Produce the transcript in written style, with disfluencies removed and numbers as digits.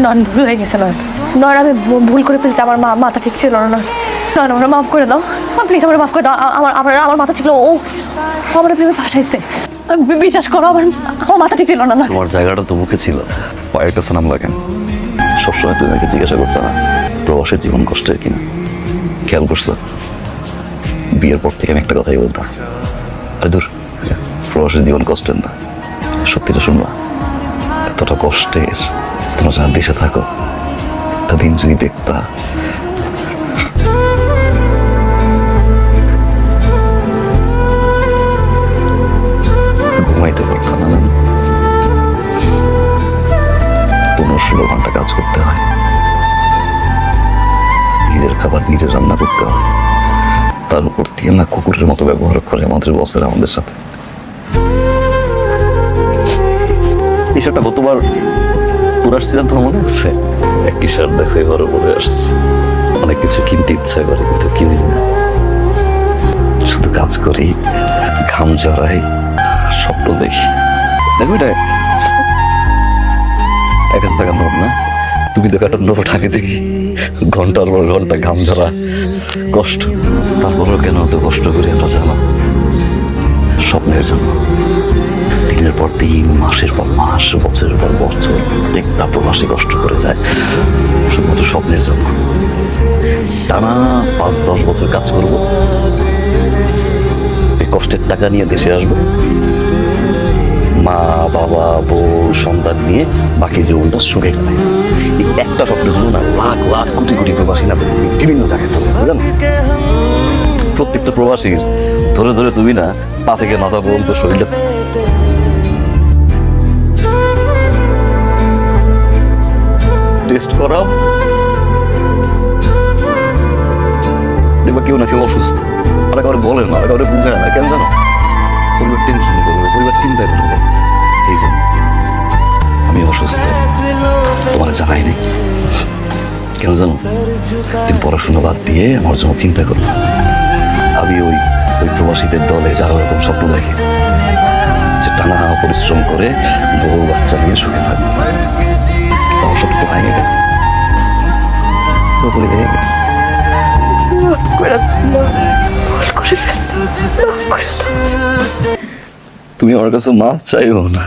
নয়ন ভুল হয়ে গেছে। নয়ন আমি ভুল করে ফেলছি, আমার মাথা ঠিক ছিল না। নয়ন আমরা মাফ করে দাও প্লিজ, আমার মাফ করে দাও। আমার মাথা ছিল, ও আমার প্রেমে ফাঁসাইছে। বিশ্বাস করো, আমার মাথা ঠিক ছিল না। তোমার জায়গাটা তো মুখে ছিল, পায়ের কাছে নাম লাগেন। সবসময় তুমি আমাকে জিজ্ঞাসা করছো না প্রবাসের জীবন কষ্টের কিনা। খেয়াল করছো বিয়ের পর থেকে আমি একটা কথাই বলতাম, আরে দূর, প্রবাসের জীবন কষ্টের না। সত্যিটা শুনবা, এতটা কষ্টের তোমরা যার দেশে থাকো, একটা দিন যদি দেখতা ঘুমাইতে পারতো না। 15-16 ঘন্টা কাজ করতে হয়, নিজের খাবার নিজের রান্না করতে হয়, তার উপর দিয়ে না কুকুরের মতো ব্যবহার করে আমাদের বসের আমাদের সাথে। টি শার্টটা গতবার তোর আসছিলাম, তোমার মনে আছে? এক টি শার্ট দেখো এবারও পরে আসছে। অনেক কিছু কিনতে ইচ্ছা করে কিন্তু কিনি না, শুধু কাজ করি, ঘাম জড়াই, স্বপ্ন দেখি। দেখো এটা 1000 টাকার নোট না, তুমি দেখো একটা নোট আগে দেখি ঘন্টার পর ঘন্টা ঘাম ঝরা কষ্ট। তারপরেও কেন এত কষ্ট করি আমরা জানো? স্বপ্নের জন্য। দিনের পর দিন, মাসের পর মাস, বছরের পর বছর প্রত্যেকটা প্রবাসী কষ্ট করে যায় শুধুমাত্র স্বপ্নের জন্য। টানা 5-10 বছর কাজ করব, এই কষ্টের টাকা নিয়ে দেশে আসবো, মা বাবা বউ সন্তান নিয়ে বাকি জীবনটা সুখে কাটায়। এই একটা স্বপ্নের জন্য না লাখ লাখ কোটি কোটি প্রবাসী না বিভিন্ন জায়গায় পড়ে আছে জানো। প্রত্যেকটা প্রবাসীর ধরে ধরে তুমি না পা থেকে মাথা পর্যন্ত শরীরটা টেস্ট করাও, দেখবা কেউ না কেউ অসুস্থ। আর কাউরে বলে না, আর কাউরে বুঝায় না, কেন জানো? পরিবার টেনশন করবে, পরিবার চিন্তায় করবে। এই জন্য আমি অসুস্থ, তোমার জানাইনি। কেন জানো? তুমি পড়াশোনা বাদ দিয়ে আমার জন্য চিন্তা করো। আমি ওই প্রবাসীদের দলে যারা ওরকম স্বপ্ন দেখে যে টানা পরিশ্রম করে বউ বাচ্চা নিয়ে সুখে থাকবে, তোমার স্বপ্ন তো ভেঙে গেছে, পুরোপুরি ভেঙে গেছে। তুমি আমার কাছে মাফ চাইও না।